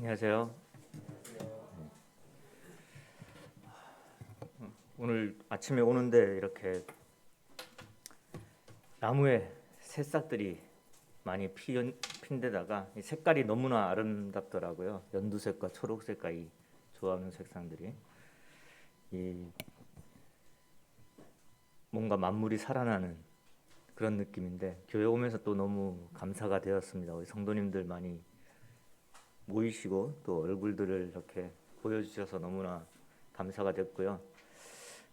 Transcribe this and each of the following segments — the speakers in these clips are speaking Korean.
안녕하세요. 오늘 아침에 오는데 이렇게 나무에 새싹들이 많이 핀 데다가 이 색깔이 너무나 아름답더라고요. 연두색과 초록색과 이 조합는 색상들이 이 뭔가 만물이 살아나는 그런 느낌인데 교회 오면서 또 너무 감사가 되었습니다. 우리 성도님들 많이 모이시고 또 얼굴들을 이렇게 보여주셔서 너무나 감사가 됐고요.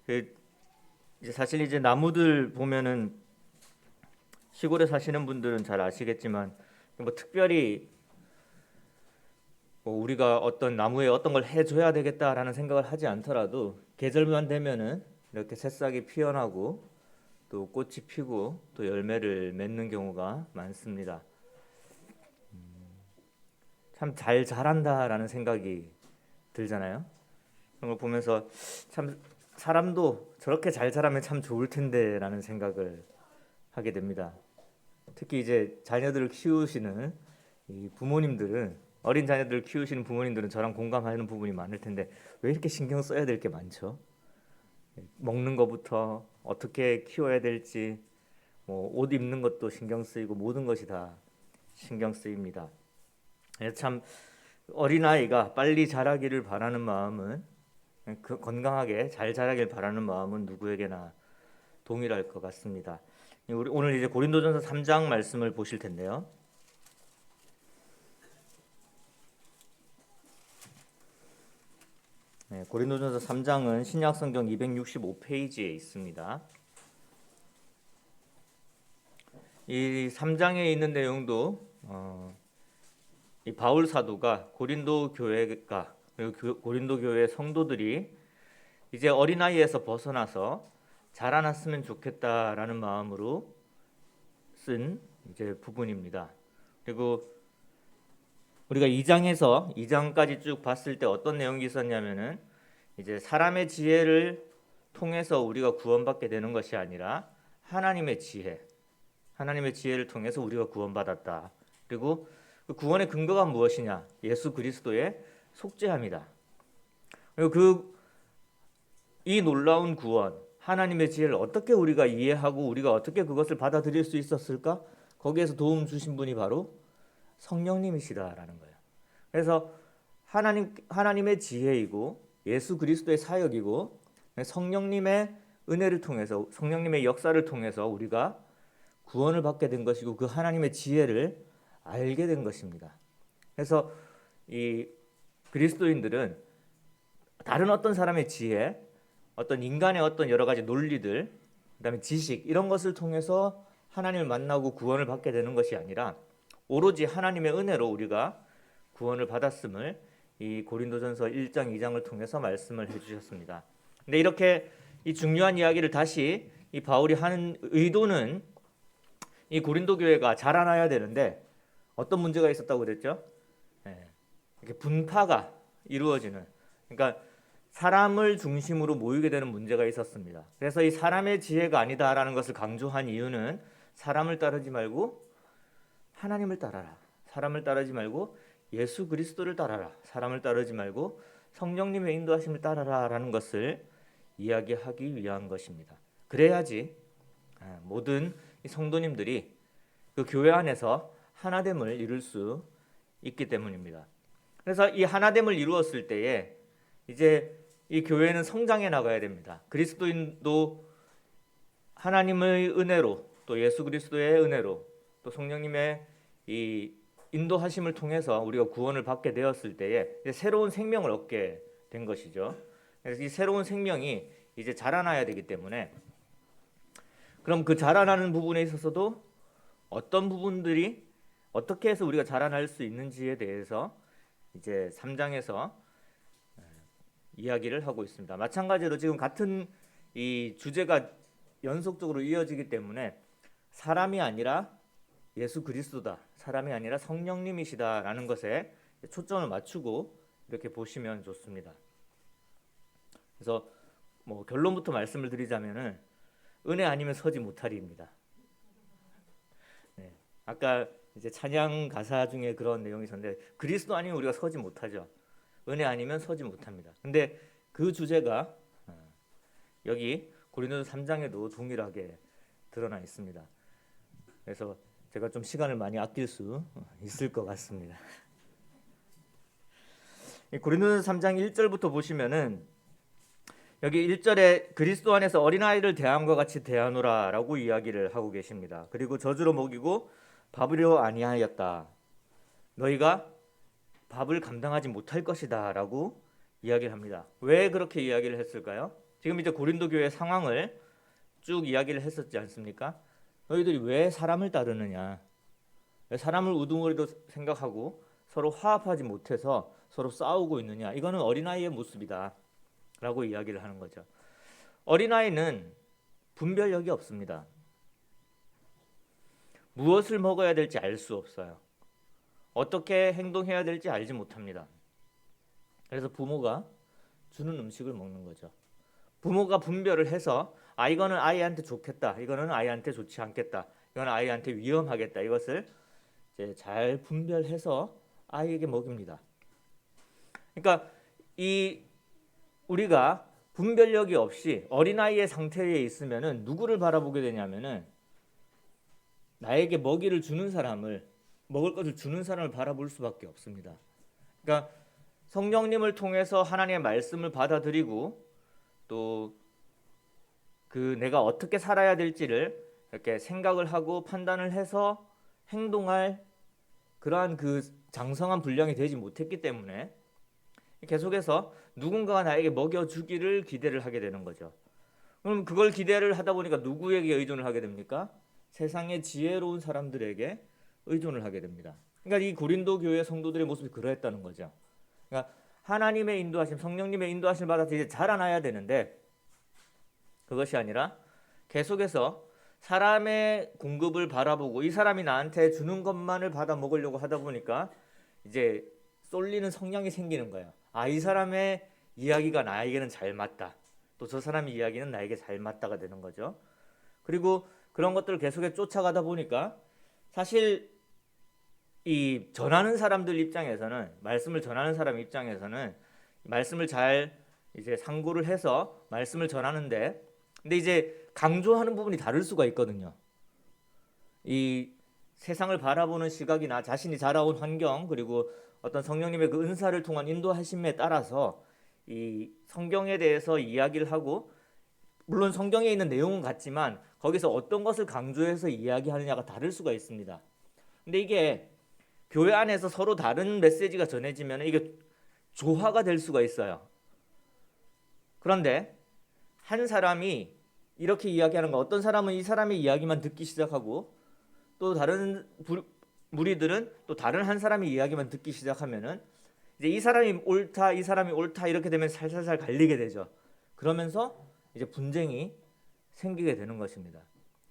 이제 사실 이제 나무들 보면은 시골에 사시는 분들은 잘 아시겠지만 뭐 특별히 뭐 우리가 어떤 나무에 어떤 걸 해줘야 되겠다라는 생각을 하지 않더라도 계절만 되면은 이렇게 새싹이 피어나고 또 꽃이 피고 또 열매를 맺는 경우가 많습니다. 참 잘 자란다라는 생각이 들잖아요. 그런 걸 보면서 참 사람도 저렇게 잘 자라면 참 좋을 텐데라는 생각을 하게 됩니다. 특히 이제 자녀들을 키우시는 이 부모님들은 어린 자녀들을 키우시는 부모님들은 저랑 공감하는 부분이 많을 텐데 왜 이렇게 신경 써야 될 게 많죠? 먹는 것부터 어떻게 키워야 될지 뭐 옷 입는 것도 신경 쓰이고 모든 것이 다 신경 쓰입니다. 참 어린아이가 빨리 자라기를 바라는 마음은 건강하게 잘 자라길 바라는 마음은 누구에게나 동일할 것 같습니다. 우리 오늘 이제 고린도전서 3장 말씀을 보실 텐데요. 고린도전서 3장은 신약성경 265페이지에 있습니다. 이 3장에 있는 내용도 이 바울 사도가 고린도 교회가 그리고 고린도 교회 성도들이 이제 어린아이에서 벗어나서 자라났으면 좋겠다라는 마음으로 쓴 이제 부분입니다. 그리고 우리가 2장에서 2장까지 쭉 봤을 때 어떤 내용이 있었냐면은 이제 사람의 지혜를 통해서 우리가 구원받게 되는 것이 아니라 하나님의 지혜를 통해서 우리가 구원받았다. 그리고 그 구원의 근거가 무엇이냐? 예수 그리스도의 속죄함이다. 그리고 이 놀라운 구원, 하나님의 지혜를 어떻게 우리가 이해하고 우리가 어떻게 그것을 받아들일 수 있었을까? 거기에서 도움 주신 분이 바로 성령님이시다라는 거예요. 그래서 하나님의 지혜이고 예수 그리스도의 사역이고 성령님의 은혜를 통해서 성령님의 역사를 통해서 우리가 구원을 받게 된 것이고 그 하나님의 지혜를 알게 된 것입니다. 그래서 이 그리스도인들은 다른 어떤 사람의 지혜, 어떤 인간의 어떤 여러 가지 논리들, 그다음에 지식 이런 것을 통해서 하나님을 만나고 구원을 받게 되는 것이 아니라 오로지 하나님의 은혜로 우리가 구원을 받았음을 이 고린도전서 1장, 2장을 통해서 말씀을 해주셨습니다. 근데 이렇게 이 중요한 이야기를 다시 이 바울이 하는 의도는 이 고린도 교회가 자라나야 되는데 어떤 문제가 있었다고 그랬죠? 이렇게 분파가 이루어지는, 그러니까 사람을 중심으로 모이게 되는 문제가 있었습니다. 그래서 이 사람의 지혜가 아니다라는 것을 강조한 이유는 사람을 따르지 말고 하나님을 따라라. 사람을 따르지 말고 예수 그리스도를 따라라. 사람을 따르지 말고 성령님의 인도하심을 따라라라는 것을 이야기하기 위한 것입니다. 그래야지 모든 성도님들이 그 교회 안에서 하나됨을 이룰 수 있기 때문입니다. 그래서 이 하나됨을 이루었을 때에 이제 이 교회는 성장해 나가야 됩니다. 그리스도인도 하나님의 은혜로 또 예수 그리스도의 은혜로 또 성령님의 이 인도하심을 통해서 우리가 구원을 받게 되었을 때에 이제 새로운 생명을 얻게 된 것이죠. 그래서 이 새로운 생명이 이제 자라나야 되기 때문에 그럼 그 자라나는 부분에 있어서도 어떤 부분들이 어떻게 해서 우리가 자라날 수 있는지에 대해서 이제 3장에서 이야기를 하고 있습니다. 마찬가지로 지금 같은 이 주제가 연속적으로 이어지기 때문에 사람이 아니라 예수 그리스도다, 사람이 아니라 성령님이시다라는 것에 초점을 맞추고 이렇게 보시면 좋습니다. 그래서 뭐 결론부터 말씀을 드리자면은 은혜 아니면 서지 못하리입니다. 아까 이제 찬양 가사 중에 그런 내용이 있었는데 그리스도 아니면 우리가 서지 못하죠. 은혜 아니면 서지 못합니다. 근데 그 주제가 여기 고린도서 3장에도 동일하게 드러나 있습니다. 그래서 제가 좀 시간을 많이 아낄 수 있을 것 같습니다. 고린도서 3장 1절부터 보시면은 여기 1절에 그리스도 안에서 어린아이를 대함과 같이 대하노라라고 이야기를 하고 계십니다. 그리고 저주로 먹이고 밥으려 아니하였다. 너희가 밥을 감당하지 못할 것이다라고 이야기를 합니다. 왜 그렇게 이야기를 했을까요? 지금 이제 고린도 교회 상황을 쭉 이야기를 했었지 않습니까? 너희들이 왜 사람을 따르느냐? 왜 사람을 우두머리로 생각하고 서로 화합하지 못해서 서로 싸우고 있느냐? 이거는 어린아이의 모습이다 라고 이야기를 하는 거죠. 어린아이는 분별력이 없습니다. 무엇을 먹어야 될지 알 수 없어요. 어떻게 행동해야 될지 알지 못합니다. 그래서 부모가 주는 음식을 먹는 거죠. 부모가 분별을 해서 이거는 아이한테 좋겠다, 이거는 아이한테 좋지 않겠다, 이거는 아이한테 위험하겠다, 이것을 이제 잘 분별해서 아이에게 먹입니다. 그러니까 우리가 분별력이 없이 어린아이의 상태에 있으면은 누구를 바라보게 되냐면은 나에게 먹이를 주는 사람을, 먹을 것을 주는 사람을 바라볼 수밖에 없습니다. 그러니까 성령님을 통해서 하나님의 말씀을 받아들이고 또 그 내가 어떻게 살아야 될지를 이렇게 생각을 하고 판단을 해서 행동할 그러한 그 장성한 분량이 되지 못했기 때문에 계속해서 누군가가 나에게 먹여주기를 기대를 하게 되는 거죠. 그럼 그걸 기대를 하다 보니까 누구에게 의존을 하게 됩니까? 세상의 지혜로운 사람들에게 의존을 하게 됩니다. 그러니까 이 고린도 교회 성도들의 모습이 그러했다는 거죠. 그러니까 하나님의 인도하심, 성령님의 인도하심을 받아서 이제 자라나야 되는데 그것이 아니라 계속해서 사람의 공급을 바라보고 이 사람이 나한테 주는 것만을 받아 먹으려고 하다 보니까 이제 쏠리는 성향이 생기는 거예요. 이 사람의 이야기가 나에게는 잘 맞다. 또 저 사람의 이야기는 나에게 잘 맞다가 되는 거죠. 그리고 그런 것들을 계속해서 쫓아가다 보니까 사실 이 전하는 사람들 입장에서는, 말씀을 전하는 사람 입장에서는 말씀을 잘 이제 상고를 해서 말씀을 전하는데, 근데 이제 강조하는 부분이 다를 수가 있거든요. 이 세상을 바라보는 시각이나 자신이 자라온 환경, 그리고 어떤 성령님의 그 은사를 통한 인도하심에 따라서 이 성경에 대해서 이야기를 하고, 물론 성경에 있는 내용은 같지만 거기서 어떤 것을 강조해서 이야기하느냐가 다를 수가 있습니다. 근데 이게 교회 안에서 서로 다른 메시지가 전해지면 이게 조화가 될 수가 있어요. 그런데 한 사람이 이렇게 이야기하는 거, 어떤 사람은 이 사람의 이야기만 듣기 시작하고 또 다른 무리들은 또 다른 한 사람의 이야기만 듣기 시작하면은 이제 이 사람이 옳다, 이 사람이 옳다 이렇게 되면 살살살 갈리게 되죠. 그러면서 이제 분쟁이 생기게 되는 것입니다.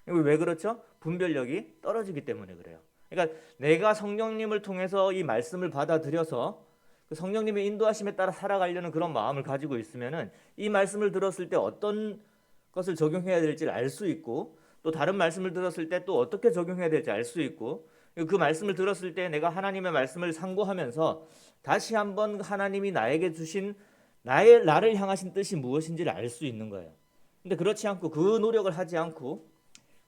왜 그렇죠? 분별력이 떨어지기 때문에 그래요. 그러니까 내가 성령님을 통해서 이 말씀을 받아들여서 그 성령님의 인도하심에 따라 살아가려는 그런 마음을 가지고 있으면은 이 말씀을 들었을 때 어떤 것을 적용해야 될지를 알 수 있고, 또 다른 말씀을 들었을 때 또 어떻게 적용해야 될지 알 수 있고, 그 말씀을 들었을 때 내가 하나님의 말씀을 상고하면서 다시 한번 하나님이 나에게 주신 나를 향하신 뜻이 무엇인지를 알 수 있는 거예요. 근데 그렇지 않고 그 노력을 하지 않고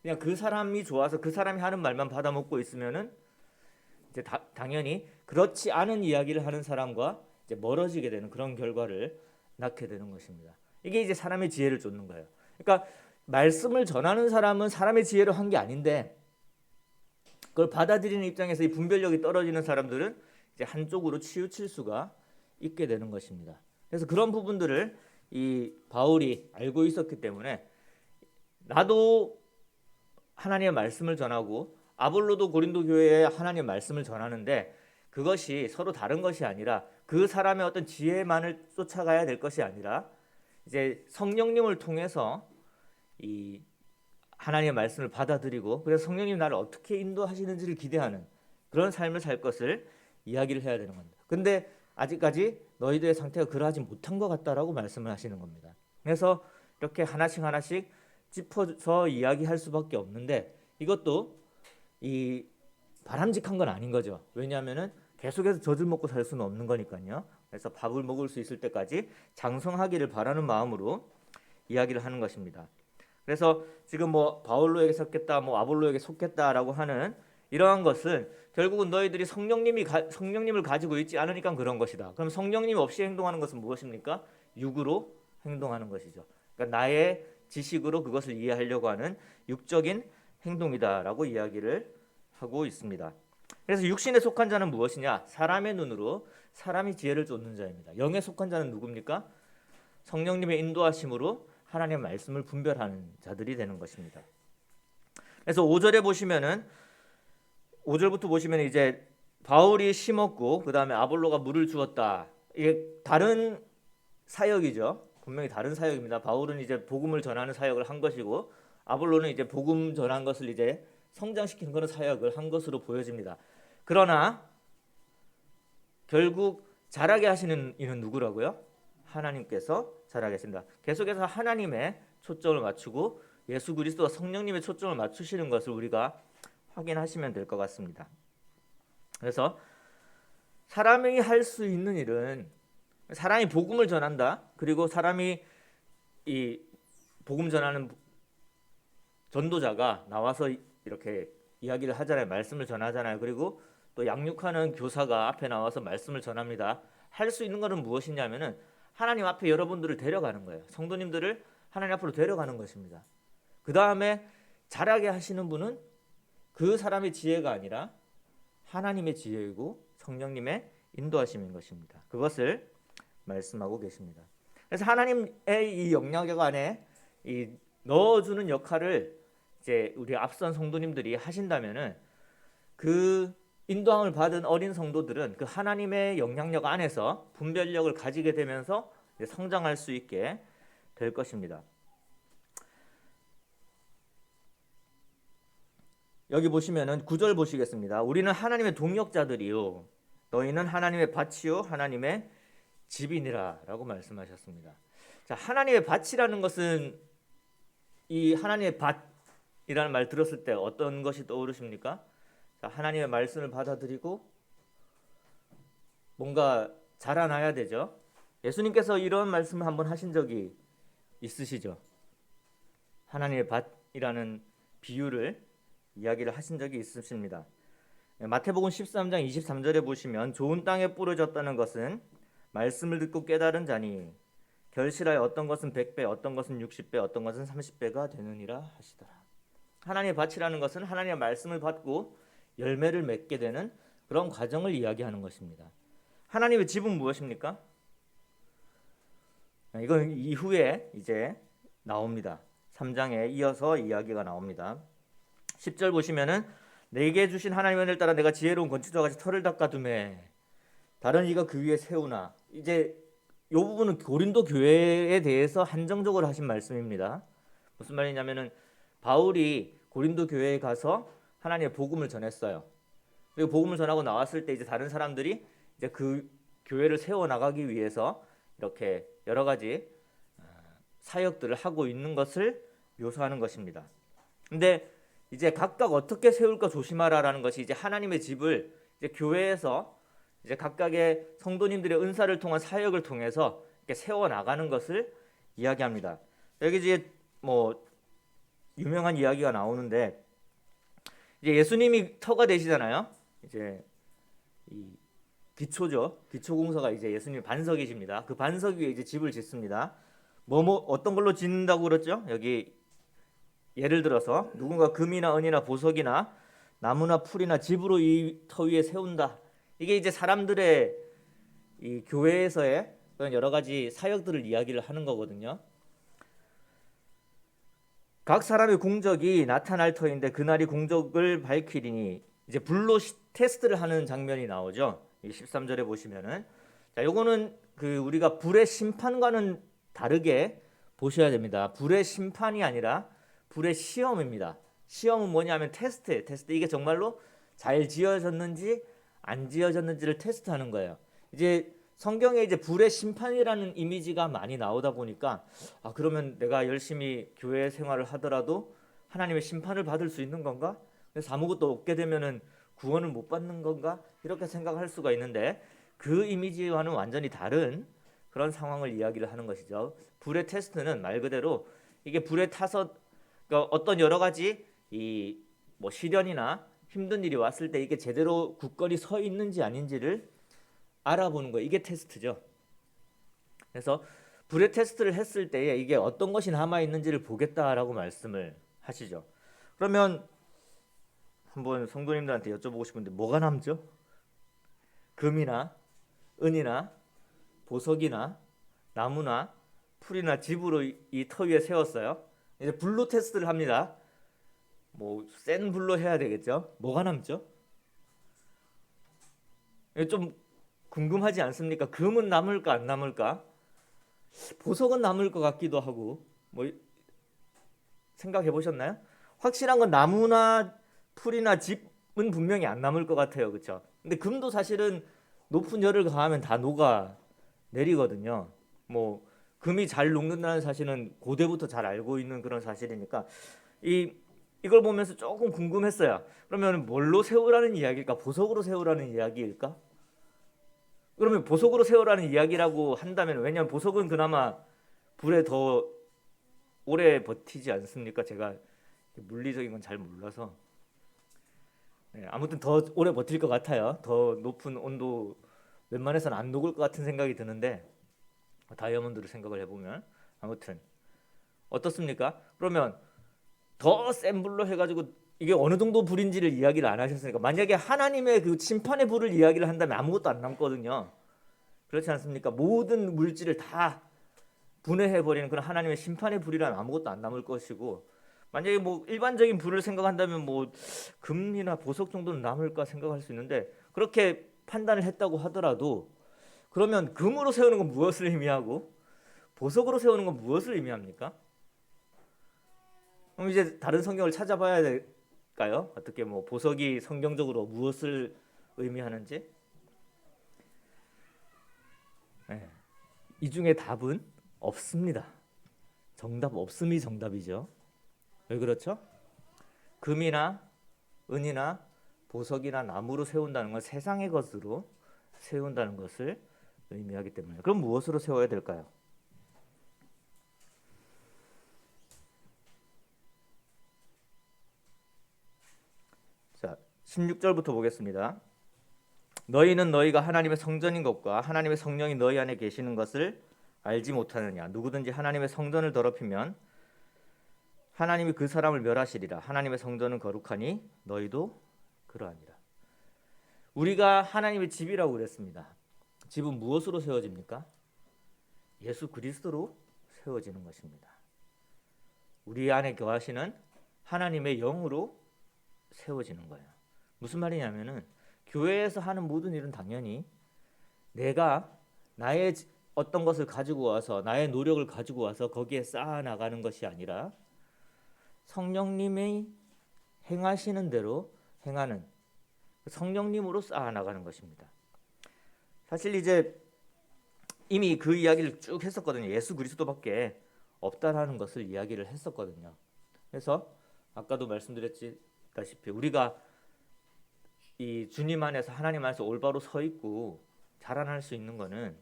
그냥 그 사람이 좋아서 그 사람이 하는 말만 받아먹고 있으면은 이제 당연히 그렇지 않은 이야기를 하는 사람과 이제 멀어지게 되는 그런 결과를 낳게 되는 것입니다. 이게 이제 사람의 지혜를 쫓는 거예요. 그러니까 말씀을 전하는 사람은 사람의 지혜로 한 게 아닌데 그걸 받아들이는 입장에서 이 분별력이 떨어지는 사람들은 이제 한쪽으로 치우칠 수가 있게 되는 것입니다. 그래서 그런 부분들을 이 바울이 알고 있었기 때문에 나도 하나님의 말씀을 전하고 아볼로도 고린도 교회에 하나님의 말씀을 전하는데 그것이 서로 다른 것이 아니라 그 사람의 어떤 지혜만을 쫓아가야 될 것이 아니라 이제 성령님을 통해서 이 하나님의 말씀을 받아들이고 그래서 성령님 나를 어떻게 인도하시는지를 기대하는 그런 삶을 살 것을 이야기를 해야 되는 겁니다. 근데 아직까지 너희들의 상태가 그러하지 못한 것 같다라고 말씀을 하시는 겁니다. 그래서 이렇게 하나씩 하나씩 짚어서 이야기할 수밖에 없는데 이것도 이 바람직한 건 아닌 거죠. 왜냐하면은 계속해서 젖을 먹고 살 수는 없는 거니까요. 그래서 밥을 먹을 수 있을 때까지 장성하기를 바라는 마음으로 이야기를 하는 것입니다. 그래서 지금 뭐 바울로에게 섞겠다, 뭐 아볼로에게 속겠다라고 하는 이러한 것은 결국은 너희들이 성령님을 가지고 있지 않으니까 그런 것이다. 그럼 성령님 없이 행동하는 것은 무엇입니까? 육으로 행동하는 것이죠. 그러니까 나의 지식으로 그것을 이해하려고 하는 육적인 행동이다라고 이야기를 하고 있습니다. 그래서 육신에 속한 자는 무엇이냐? 사람의 눈으로 사람이 지혜를 쫓는 자입니다. 영에 속한 자는 누굽니까? 성령님의 인도하심으로 하나님의 말씀을 분별하는 자들이 되는 것입니다. 그래서 5절에 보시면은 5절부터 보시면 이제 바울이 심었고 그 다음에 아볼로가 물을 주었다. 이게 다른 사역이죠. 분명히 다른 사역입니다. 바울은 이제 복음을 전하는 사역을 한 것이고 아볼로는 이제 복음 전한 것을 이제 성장시키는 그런 사역을 한 것으로 보여집니다. 그러나 결국 자라게 하시는 이는 누구라고요? 하나님께서 자라게 하신다. 계속해서 하나님의 초점을 맞추고 예수 그리스도와 성령님의 초점을 맞추시는 것을 우리가 확인하시면 될 것 같습니다. 그래서 사람이 할 수 있는 일은 사람이 복음을 전한다. 그리고 사람이 이 복음 전하는 전도자가 나와서 이렇게 이야기를 하잖아요. 말씀을 전하잖아요. 그리고 또 양육하는 교사가 앞에 나와서 말씀을 전합니다. 할 수 있는 것은 무엇이냐면은 하나님 앞에 여러분들을 데려가는 거예요. 성도님들을 하나님 앞으로 데려가는 것입니다. 그 다음에 자라게 하시는 분은 그 사람의 지혜가 아니라 하나님의 지혜이고 성령님의 인도하심인 것입니다. 그것을 말씀하고 계십니다. 그래서 하나님의 이 영향력 안에 이 넣어주는 역할을 이제 우리 앞선 성도님들이 하신다면은 그 인도함을 받은 어린 성도들은 그 하나님의 영향력 안에서 분별력을 가지게 되면서 성장할 수 있게 될 것입니다. 여기 보시면은 9절 보시겠습니다. 우리는 하나님의 동역자들이요 너희는 하나님의 밭이요 하나님의 집이니라라고 말씀하셨습니다. 자, 하나님의 밭이라는 것은 이 하나님의 밭이라는 말 들었을 때 어떤 것이 떠오르십니까? 자, 하나님의 말씀을 받아들이고 뭔가 자라나야 되죠. 예수님께서 이런 말씀을 한번 하신 적이 있으시죠? 하나님의 밭이라는 비유를 이야기를 하신 적이 있으십니다. 마태복음 13장 23절에 보시면 좋은 땅에 뿌려졌다는 것은 말씀을 듣고 깨달은 자니 결실하여 어떤 것은 100배, 어떤 것은 60배, 어떤 것은 30배가 되느니라 하시더라. 하나님의 밭이라는 것은 하나님의 말씀을 받고 열매를 맺게 되는 그런 과정을 이야기하는 것입니다. 하나님의 집은 무엇입니까? 이건 이후에 이제 나옵니다. 3장에 이어서 이야기가 나옵니다. 10절 보시면은 내게 주신 하나님의 은혜를 따라 내가 지혜로운 건축자와 같이 터를 닦아두매 다른 이가 그 위에 세우나. 이제 이 부분은 고린도 교회에 대해서 한정적으로 하신 말씀입니다. 무슨 말이냐면은 바울이 고린도 교회에 가서 하나님의 복음을 전했어요. 그리고 복음을 전하고 나왔을 때 이제 다른 사람들이 이제 그 교회를 세워 나가기 위해서 이렇게 여러 가지 사역들을 하고 있는 것을 묘사하는 것입니다. 근데 이제 각각 어떻게 세울까 조심하라라는 것이 이제 하나님의 집을 이제 교회에서 이제 각각의 성도님들의 은사를 통한 사역을 통해서 이렇게 세워 나가는 것을 이야기합니다. 여기 이제 뭐 유명한 이야기가 나오는데 이제 예수님이 터가 되시잖아요. 이제 이 기초죠. 기초공사가 이제 예수님 반석이십니다. 그 반석 위에 이제 집을 짓습니다. 어떤 걸로 짓는다고 그랬죠? 여기 예를 들어서 누군가 금이나 은이나 보석이나 나무나 풀이나 집으로 이 터 위에 세운다. 이게 이제 사람들의 이 교회에서의 그런 여러 가지 사역들을 이야기를 하는 거거든요. 각 사람의 공적이 나타날 터인데 그날이 공적을 밝히리니 이제 불로 테스트를 하는 장면이 나오죠. 13절에 보시면은 자, 요거는 그 우리가 불의 심판과는 다르게 보셔야 됩니다. 불의 심판이 아니라 불의 시험입니다. 시험은 뭐냐면 테스트. 이게 정말로 잘 지어졌는지 안 지어졌는지를 테스트하는 거예요. 이제 성경에 이제 불의 심판이라는 이미지가 많이 나오다 보니까 그러면 내가 열심히 교회 생활을 하더라도 하나님의 심판을 받을 수 있는 건가? 그래서 아무것도 없게 되면은 구원을 못 받는 건가? 이렇게 생각할 수가 있는데 그 이미지와는 완전히 다른 그런 상황을 이야기를 하는 것이죠. 불의 테스트는 말 그대로 이게 불에 타서 그러니까 어떤 여러 가지 이 뭐 시련이나 힘든 일이 왔을 때 이게 제대로 굳건히 서 있는지 아닌지를 알아보는 거예요. 이게 테스트죠. 그래서 불의 테스트를 했을 때에 이게 어떤 것이 남아 있는지를 보겠다라고 말씀을 하시죠. 그러면 한번 성도님들한테 여쭤보고 싶은데 뭐가 남죠? 금이나 은이나 보석이나 나무나 풀이나 집으로 이 터 위에 세웠어요. 이제 불로 테스트를 합니다. 뭐 센 불로 해야 되겠죠. 뭐가 남죠? 좀 궁금하지 않습니까? 금은 남을까 안 남을까? 보석은 남을 것 같기도 하고 뭐 생각해 보셨나요? 확실한 건 나무나 풀이나 집은 분명히 안 남을 것 같아요. 그렇죠? 근데 금도 사실은 높은 열을 가하면 다 녹아 내리거든요. 뭐 금이 잘 녹는다는 사실은 고대부터 잘 알고 있는 그런 사실이니까 이걸 보면서 조금 궁금했어요. 그러면 뭘로 세우라는 이야기일까? 보석으로 세우라는 이야기일까? 그러면 보석으로 세우라는 이야기라고 한다면 왜냐하면 보석은 그나마 불에 더 오래 버티지 않습니까? 제가 물리적인 건 잘 몰라서 아무튼 더 오래 버틸 것 같아요. 더 높은 온도 웬만해서는 안 녹을 것 같은 생각이 드는데 다이아몬드를 생각을 해보면 아무튼 어떻습니까? 그러면 더 센 불로 해가지고 이게 어느 정도 불인지를 이야기를 안 하셨으니까 만약에 하나님의 그 심판의 불을 이야기를 한다면 아무것도 안 남거든요. 그렇지 않습니까? 모든 물질을 다 분해해버리는 그런 하나님의 심판의 불이라면 아무것도 안 남을 것이고 만약에 뭐 일반적인 불을 생각한다면 뭐 금이나 보석 정도는 남을까 생각할 수 있는데 그렇게 판단을 했다고 하더라도 그러면 금으로 세우는 건 무엇을 의미하고 보석으로 세우는 건 무엇을 의미합니까? 그럼 이제 다른 성경을 찾아봐야 될까요? 어떻게 뭐 보석이 성경적으로 무엇을 의미하는지? 네. 이 중에 답은 없습니다. 정답 없음이 정답이죠. 왜 그렇죠? 금이나 은이나 보석이나 나무로 세운다는 건 세상의 것으로 세운다는 것을 의미하기 때문에 그럼 무엇으로 세워야 될까요? 자, 16절부터 보겠습니다. 너희는 너희가 하나님의 성전인 것과 하나님의 성령이 너희 안에 계시는 것을 알지 못하느냐? 누구든지 하나님의 성전을 더럽히면 하나님이 그 사람을 멸하시리라. 하나님의 성전은 거룩하니 너희도 그러하니라. 우리가 하나님의 집이라고 그랬습니다. 집은 무엇으로 세워집니까? 예수 그리스도로 세워지는 것입니다. 우리 안에 거하시는 하나님의 영으로 세워지는 거예요. 무슨 말이냐면은 교회에서 하는 모든 일은 당연히 내가 나의 어떤 것을 가지고 와서 나의 노력을 가지고 와서 거기에 쌓아 나가는 것이 아니라 성령님이 행하시는 대로 행하는 성령님으로 쌓아 나가는 것입니다. 사실 이제 이미 그 이야기를 쭉 했었거든요. 예수 그리스도밖에 없다라는 것을 이야기를 했었거든요. 그래서 아까도 말씀드렸다시피 우리가 이 주님 안에서 하나님 안에서 올바로 서 있고 자라날 수 있는 것은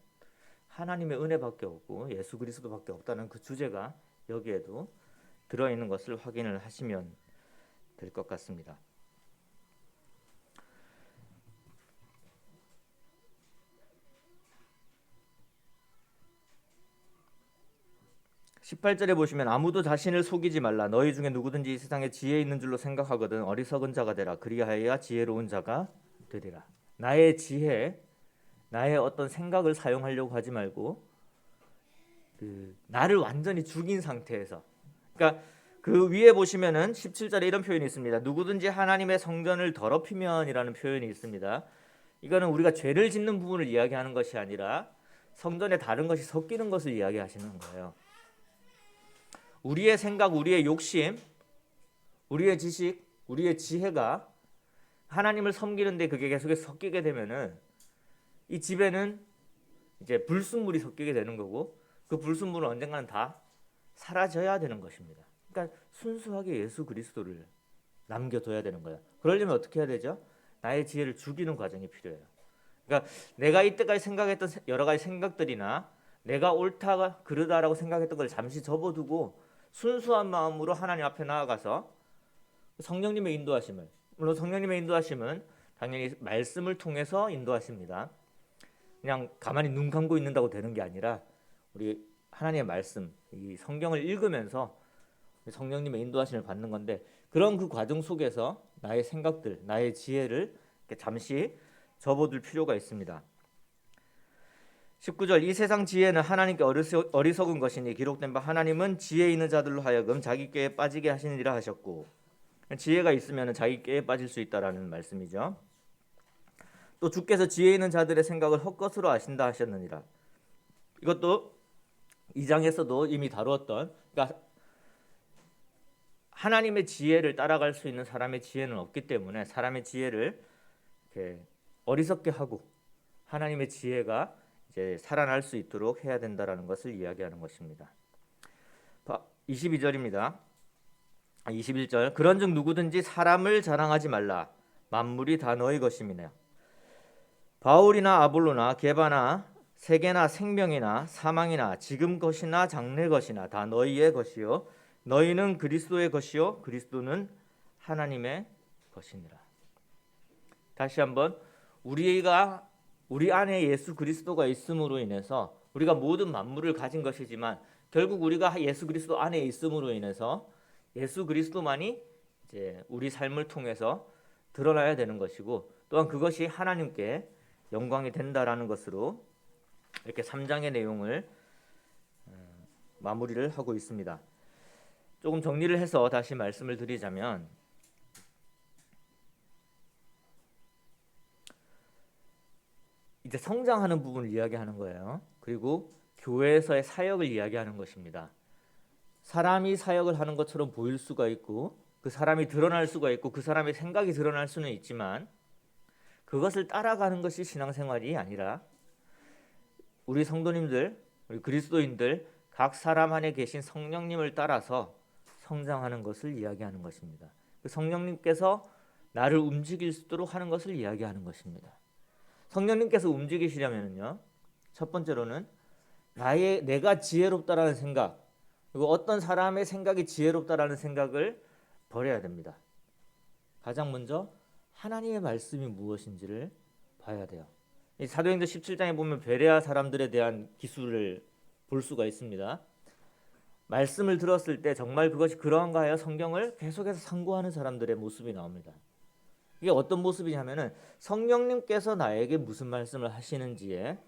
하나님의 은혜밖에 없고 예수 그리스도밖에 없다는 그 주제가 여기에도 들어있는 것을 확인을 하시면 될 것 같습니다. 18절에 보시면 아무도 자신을 속이지 말라. 너희 중에 누구든지 이 세상에 지혜 있는 줄로 생각하거든 어리석은 자가 되라. 그리하여야 지혜로운 자가 되리라. 나의 지혜, 나의 어떤 생각을 사용하려고 하지 말고 나를 완전히 죽인 상태에서 그러니까 그 위에 보시면은 17절에 이런 표현이 있습니다. 누구든지 하나님의 성전을 더럽히면이라는 표현이 있습니다. 이거는 우리가 죄를 짓는 부분을 이야기하는 것이 아니라 성전에 다른 것이 섞이는 것을 이야기하시는 거예요. 우리의 생각, 우리의 욕심, 우리의 지식, 우리의 지혜가 하나님을 섬기는데 그게 계속해서 섞이게 되면은 이 집에는 이제 불순물이 섞이게 되는 거고 그 불순물은 언젠가는 다 사라져야 되는 것입니다. 그러니까 순수하게 예수 그리스도를 남겨둬야 되는 거예요. 그러려면 어떻게 해야 되죠? 나의 지혜를 죽이는 과정이 필요해요. 그러니까 내가 이때까지 생각했던 여러 가지 생각들이나 내가 옳다 그르다라고 생각했던 걸 잠시 접어두고 순수한 마음으로 하나님 앞에 나아가서 성령님의 인도하심을, 물론 성령님의 인도하심은 당연히 말씀을 통해서 인도하십니다. 그냥 가만히 눈 감고 있는다고 되는 게 아니라 우리 하나님의 말씀, 이 성경을 읽으면서 성령님의 인도하심을 받는 건데, 그런 그 과정 속에서 나의 생각들, 나의 지혜를 잠시 접어둘 필요가 있습니다. 19절, 이 세상 지혜는 하나님께 어리석은 것이니 기록된 바 하나님은 지혜 있는 자들로 하여금 자기 꾀에 빠지게 하시느니라 하셨고, 지혜가 있으면 자기 꾀에 빠질 수 있다라는 말씀이죠. 또 주께서 지혜 있는 자들의 생각을 헛것으로 아신다 하셨느니라. 이것도 2장에서도 이미 다루었던, 그러니까 하나님의 지혜를 따라갈 수 있는 사람의 지혜는 없기 때문에 사람의 지혜를 이렇게 어리석게 하고 하나님의 지혜가 이제 살아날 수 있도록 해야 된다라는 것을 이야기하는 것입니다. 22절입니다. 21절, 그런즉 누구든지 사람을 자랑하지 말라. 만물이 다 너희 것임이네요. 바울이나 아볼로나 게바나 세계나 생명이나 사망이나 지금 것이나 장래 것이나 다 너희의 것이요 너희는 그리스도의 것이요 그리스도는 하나님의 것이니라. 다시 한번, 우리 안에 예수 그리스도가 있음으로 인해서 우리가 모든 만물을 가진 것이지만 결국 우리가 예수 그리스도 안에 있음으로 인해서 예수 그리스도만이 이제 우리 삶을 통해서 드러나야 되는 것이고, 또한 그것이 하나님께 영광이 된다라는 것으로 이렇게 3장의 내용을 마무리를 하고 있습니다. 조금 정리를 해서 다시 말씀을 드리자면, 이제 성장하는 부분을 이야기하는 거예요. 그리고 교회에서의 사역을 이야기하는 것입니다. 사람이 사역을 하는 것처럼 보일 수가 있고 그 사람이 드러날 수가 있고 그 사람의 생각이 드러날 수는 있지만 그것을 따라가는 것이 신앙생활이 아니라 우리 성도님들, 우리 그리스도인들 각 사람 안에 계신 성령님을 따라서 성장하는 것을 이야기하는 것입니다. 그 성령님께서 나를 움직일 수 있도록 하는 것을 이야기하는 것입니다. 성령님께서 움직이시려면요, 첫 번째로는 내가 지혜롭다라는 생각, 그리고 어떤 사람의 생각이 지혜롭다라는 생각을 버려야 됩니다. 가장 먼저 하나님의 말씀이 무엇인지를 봐야 돼요. 이 사도행전 17장에 보면 베레아 사람들에 대한 기술을 볼 수가 있습니다. 말씀을 들었을 때 정말 그것이 그러한가 하여 성경을 계속해서 상고하는 사람들의 모습이 나옵니다. 이게 어떤 모습이냐면은 성령님께서 나에게 무슨 말씀을 하시는지에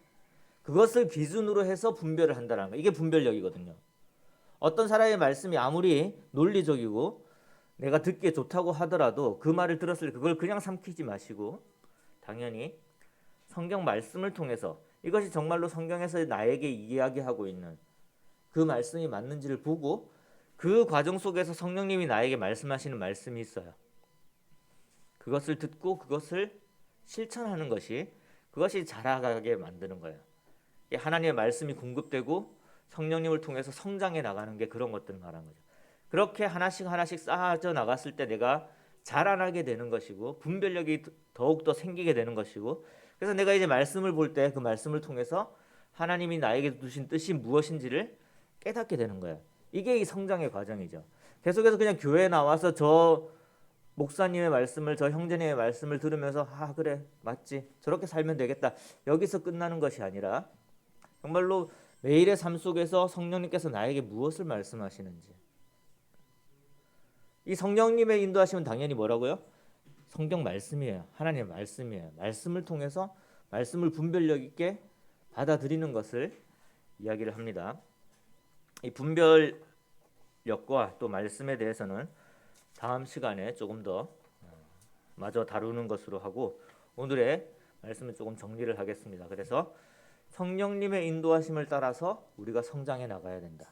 그것을 기준으로 해서 분별을 한다는 거. 이게 분별력이거든요. 어떤 사람의 말씀이 아무리 논리적이고 내가 듣기에 좋다고 하더라도 그 말을 들었을 때 그걸 그냥 삼키지 마시고 당연히 성경 말씀을 통해서 이것이 정말로 성경에서 나에게 이야기하고 있는 그 말씀이 맞는지를 보고 그 과정 속에서 성령님이 나에게 말씀하시는 말씀이 있어요. 그것을 듣고 그것을 실천하는 그것이 자라가게 만드는 거예요. 하나님의 말씀이 공급되고 성령님을 통해서 성장해 나가는 게 그런 것들을 말하는 거죠. 그렇게 하나씩 쌓아져 나갔을 때 내가 자라나게 되는 것이고 분별력이 더욱더 생기게 되는 것이고, 그래서 내가 이제 말씀을 볼 때 그 말씀을 통해서 하나님이 나에게 두신 뜻이 무엇인지를 깨닫게 되는 거예요. 이게 이 성장의 과정이죠. 계속해서 그냥 교회에 나와서 저 목사님의 말씀을, 저 형제님의 말씀을 들으면서 그래 맞지 저렇게 살면 되겠다 여기서 끝나는 것이 아니라 정말로 매일의 삶 속에서 성령님께서 나에게 무엇을 말씀하시는지, 이 성령님의 인도하심은 당연히 뭐라고요? 성경 말씀이에요. 하나님의 말씀이에요. 말씀을 통해서 말씀을 분별력 있게 받아들이는 것을 이야기를 합니다. 이 분별력과 또 말씀에 대해서는 다음 시간에 조금 더 마저 다루는 것으로 하고 오늘의 말씀을 조금 정리를 하겠습니다. 그래서 성령님의 인도하심을 따라서 우리가 성장해 나가야 된다.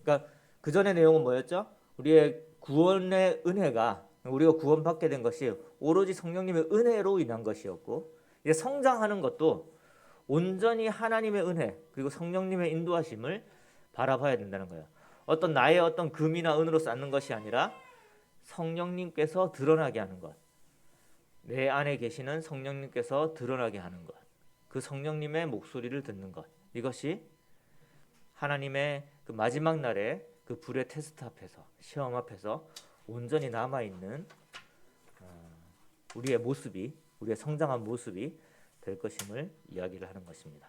그러니까 그 전의 내용은 뭐였죠? 우리의 구원의 은혜가, 우리가 구원받게 된 것이 오로지 성령님의 은혜로 인한 것이었고, 이제 성장하는 것도 온전히 하나님의 은혜 그리고 성령님의 인도하심을 바라봐야 된다는 거예요. 나의 어떤 금이나 은으로 쌓는 것이 아니라 성령님께서 드러나게 하는 것. 내 안에 계시는 성령님께서 드러나게 하는 것, 그 성령님의 목소리를 듣는 것, 이것이 하나님의 그 마지막 날에 그 불의 테스트 앞에서, 시험 앞에서 온전히 남아 있는 우리의 모습이, 우리의 성장한 모습이 될 것임을 이야기를 하는 것입니다.